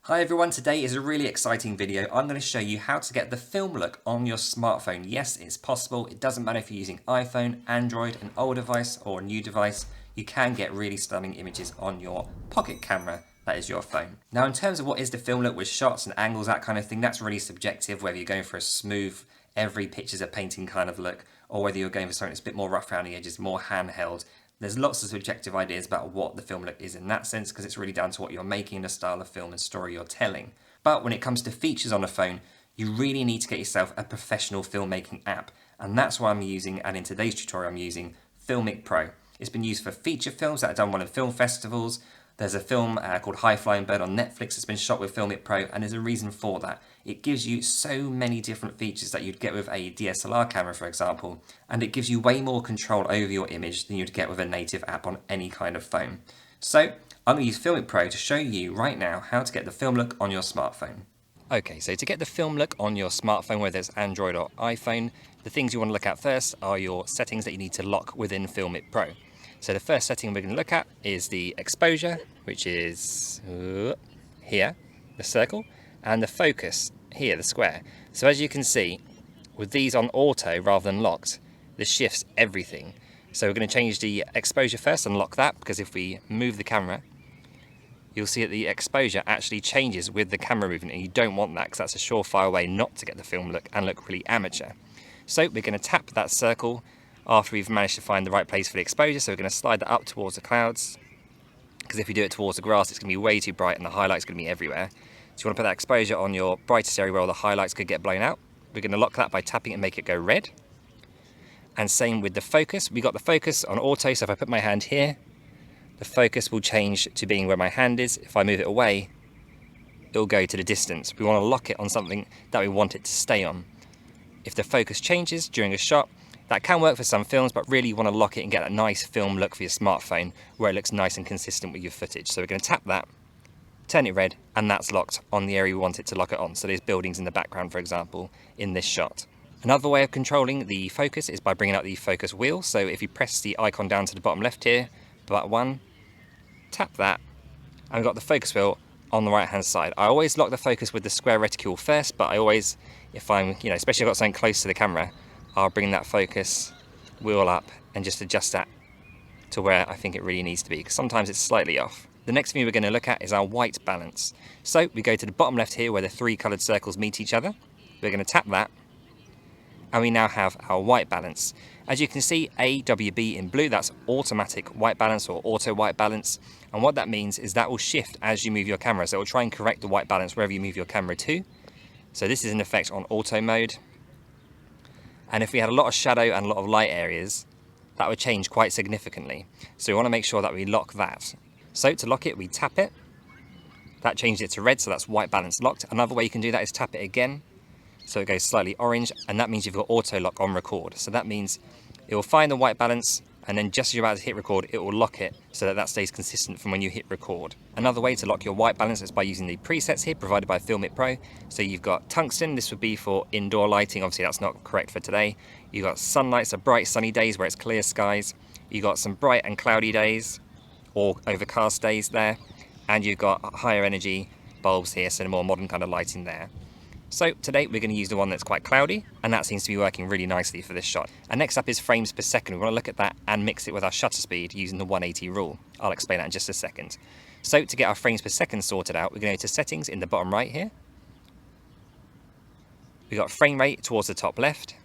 Hi everyone, today is a really exciting video. I'm going to show you how to get the film look on your smartphone. Yes, it's possible. It doesn't matter if you're using iPhone, Android, an old device or a new device. You can get really stunning images on your pocket camera, that is your phone. Now in terms of what is the film look with shots and angles, that kind of thing, that's really subjective, whether you're going for a smooth, every picture's a painting kind of look, or whether you're going for something that's a bit more rough around the edges, more handheld. There's lots of subjective ideas about what the film look is in that sense, because it's really down to what you're making, the style of film and story you're telling. But when it comes to features on a phone, you really need to get yourself a professional filmmaking app. And that's why I'm using, and in today's tutorial I'm using, Filmic Pro. It's been used for feature films that are done well in film festivals. There's a film called High Flying Bird on Netflix that's been shot with Filmic Pro, and there's a reason for that. It gives you so many different features that you'd get with a DSLR camera, for example, and it gives you way more control over your image than you'd get with a native app on any kind of phone. So I'm going to use Filmic Pro to show you right now how to get the film look on your smartphone. Okay, so to get the film look on your smartphone, whether it's Android or iPhone, the things you want to look at first are your settings that you need to lock within Filmic Pro. So the first setting we're going to look at is the exposure, which is here, the circle, and the focus, here, the square. So as you can see, with these on auto rather than locked, this shifts everything. So we're going to change the exposure first and lock that, because if we move the camera, you'll see that the exposure actually changes with the camera movement, and you don't want that because that's a surefire way not to get the film look and look really amateur. So we're going to tap that circle after we've managed to find the right place for the exposure. So we're going to slide that up towards the clouds, because if you do it towards the grass it's going to be way too bright and the highlight's going to be everywhere. So you want to put that exposure on your brightest area where all the highlights could get blown out. We're going to lock that by tapping it and make it go red. And same with the focus. We got the focus on auto, so if I put my hand here, the focus will change to being where my hand is. If I move it away, it'll go to the distance. We want to lock it on something that we want it to stay on. If the focus changes during a shot, that can work for some films, but really you want to lock it and get that nice film look for your smartphone where it looks nice and consistent with your footage. So we're going to tap that, turn it red, and that's locked on the area we want it to lock it on. So there's buildings in the background, for example, in this shot. Another way of controlling the focus is by bringing up the focus wheel. So if you press the icon down to the bottom left here, but one, tap that, and we've got the focus wheel on the right hand side. I always lock the focus with the square reticule first, but I always, if I'm, especially if I've got something close to the camera, I'll bring that focus wheel up and just adjust that to where I think it really needs to be, because sometimes it's slightly off. The next thing we're going to look at is our white balance. So we go to the bottom left here where the three coloured circles meet each other. We're going to tap that, and we now have our white balance. As you can see, AWB in blue, that's automatic white balance or auto white balance. And what that means is that will shift as you move your camera. So it will try and correct the white balance wherever you move your camera to. So this is in effect on auto mode. And if we had a lot of shadow and a lot of light areas, that would change quite significantly. So we want to make sure that we lock that. So to lock it, we tap it. That changed it to red, so that's white balance locked. Another way you can do that is tap it again, so it goes slightly orange, and that means you've got auto lock on record. So that means it will find the white balance, and then just as you're about to hit record, it will lock it so that that stays consistent from when you hit record. Another way to lock your white balance is by using the presets here provided by Filmic Pro. So you've got tungsten, this would be for indoor lighting, obviously that's not correct for today. You've got sunlight, so bright sunny days where it's clear skies. You've got some bright and cloudy days, or overcast days there. And you've got higher energy bulbs here, so the more modern kind of lighting there. So today we're going to use the one that's quite cloudy, and that seems to be working really nicely for this shot. And next up is frames per second. We want to look at that and mix it with our shutter speed using the 180 rule. I'll explain that in just a second. So to get our frames per second sorted out, we're going to go to settings in the bottom right here. We've got frame rate towards the top left.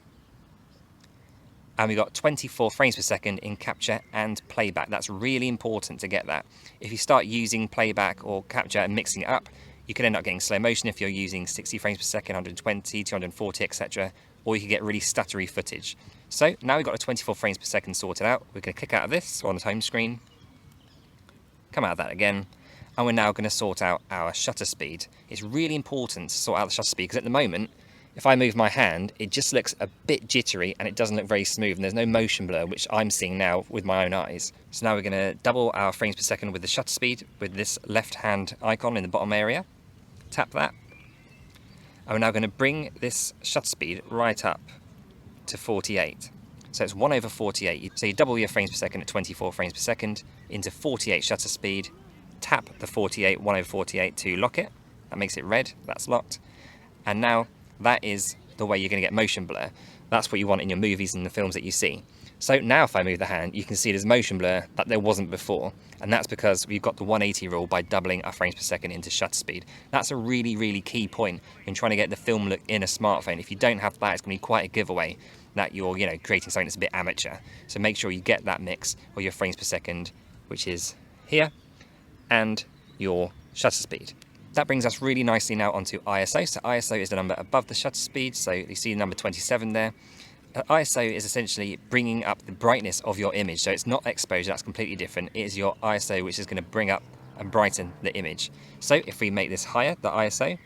And we've got 24 frames per second in capture and playback. That's really important to get that. If you start using playback or capture and mixing it up, you can end up getting slow motion if you're using 60 frames per second, 120, 240, etc. Or you can get really stuttery footage. So now we've got a 24 frames per second sorted out. We're going to click out of this on the home screen, come out of that again, and we're now going to sort out our shutter speed. It's really important to sort out the shutter speed, because at the moment, if I move my hand, it just looks a bit jittery and it doesn't look very smooth, and there's no motion blur, which I'm seeing now with my own eyes. So now we're going to double our frames per second with the shutter speed with this left hand icon in the bottom area. Tap that, and we're now going to bring this shutter speed right up to 48. So it's 1/48. So you double your frames per second at 24 frames per second into 48 shutter speed, tap the 48, 1/48 to lock it, That makes it red, that's locked. And now that is the way you're going to get motion blur. That's what you want in your movies and the films that you see. So now if I move the hand, you can see there's motion blur that there wasn't before. And that's because we've got the 180 rule by doubling our frames per second into shutter speed. That's a really, really key point in trying to get the film look in a smartphone. If you don't have that, it's going to be quite a giveaway that you're, creating something that's a bit amateur. So make sure you get that mix of your frames per second, which is here, and your shutter speed. That brings us really nicely now onto ISO. So ISO is the number above the shutter speed. So you see the number 27 there. ISO is essentially bringing up the brightness of your image. So it's not exposure, that's completely different. It is your ISO which is going to bring up and brighten the image. So if we make this higher, the ISO,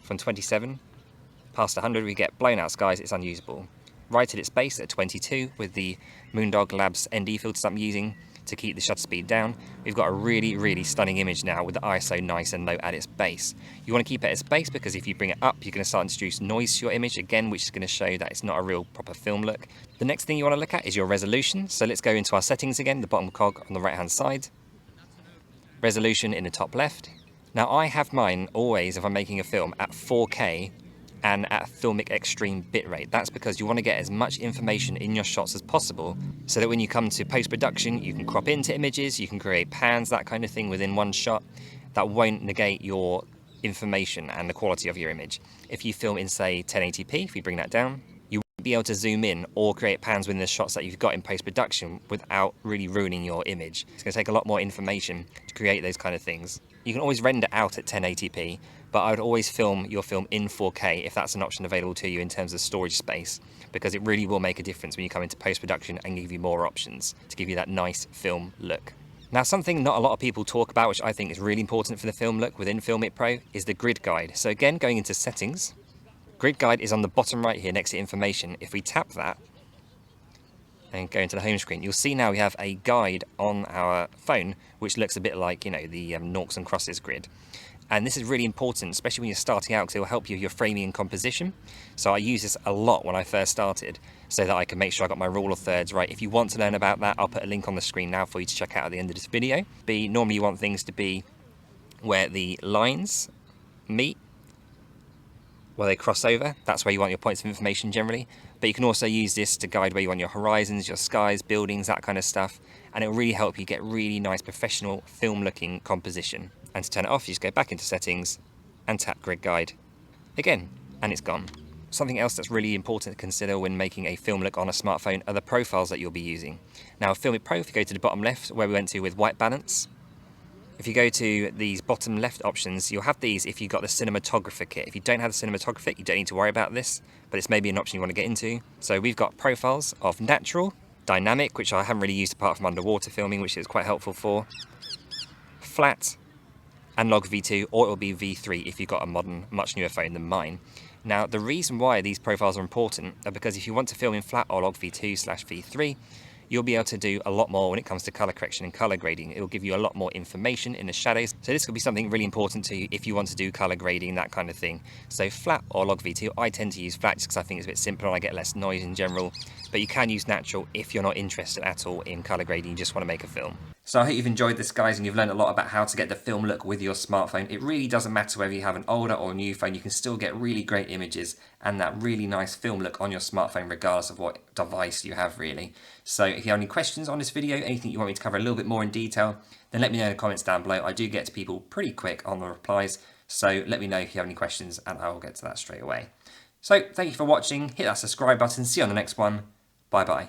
from 27 past 100, we get blown out skies, it's unusable. Right at its base at 22 with the Moondog Labs ND filters I'm using to keep the shutter speed down, we've got a really, really stunning image now with the ISO nice and low at its base. You want to keep it at its base because if you bring it up, you're going to start to introduce noise to your image again, which is going to show that it's not a real proper film look. The next thing you want to look at is your resolution. So let's go into our settings again, the bottom cog on the right hand side. Resolution in the top left. Now I have mine always, if I'm making a film, at 4K and at Filmic Extreme bitrate. That's because you want to get as much information in your shots as possible so that when you come to post-production you can crop into images, you can create pans, that kind of thing within one shot. That won't negate your information and the quality of your image. If you film in say 1080p, if we bring that down, you won't be able to zoom in or create pans within the shots that you've got in post-production without really ruining your image. It's going to take a lot more information to create those kind of things. You can always render out at 1080p, but I would always film your film in 4K if that's an option available to you in terms of storage space, because it really will make a difference when you come into post-production and give you more options to give you that nice film look. Now, something not a lot of people talk about, which I think is really important for the film look within Filmic Pro, is the grid guide. So again, going into settings, grid guide is on the bottom right here next to information. If we tap that and go into the home screen, you'll see now we have a guide on our phone, which looks a bit like, the noughts and crosses grid. And this is really important, especially when you're starting out, because it will help you with your framing and composition. So I use this a lot when I first started, so that I can make sure I got my rule of thirds right. If you want to learn about that, I'll put a link on the screen now for you to check out at the end of this video. Normally you want things to be where the lines meet, where they cross over. That's where you want your points of information generally. But you can also use this to guide where you want your horizons, your skies, buildings, that kind of stuff. And it will really help you get really nice professional film looking composition. And to turn it off, you just go back into settings and tap grid guide again, and it's gone. Something else that's really important to consider when making a film look on a smartphone are the profiles that you'll be using. Now, Filmic Pro, if you go to the bottom left, where we went to with white balance, if you go to these bottom left options, you'll have these if you've got the cinematographer kit. If you don't have the cinematographer, you don't need to worry about this, but it's maybe an option you want to get into. So we've got profiles of natural, dynamic, which I haven't really used apart from underwater filming, which is quite helpful for, flat, and log V2, or it will be V3 if you've got a modern, much newer phone than mine. Now, the reason why these profiles are important are because if you want to film in flat or log V2/V3, you'll be able to do a lot more when it comes to color correction and color grading. It will give you a lot more information in the shadows. So this could be something really important to you if you want to do color grading, that kind of thing. So flat or log V2, I tend to use flat just because I think it's a bit simpler and I get less noise in general. But you can use natural if you're not interested at all in color grading, you just want to make a film. So I hope you've enjoyed this, guys, and you've learned a lot about how to get the film look with your smartphone. It really doesn't matter whether you have an older or new phone, you can still get really great images and that really nice film look on your smartphone regardless of what device you have, really. So if you have any questions on this video, anything you want me to cover a little bit more in detail, then let me know in the comments down below. I do get to people pretty quick on the replies, so let me know if you have any questions and I will get to that straight away. So thank you for watching, hit that subscribe button, see you on the next one, bye bye.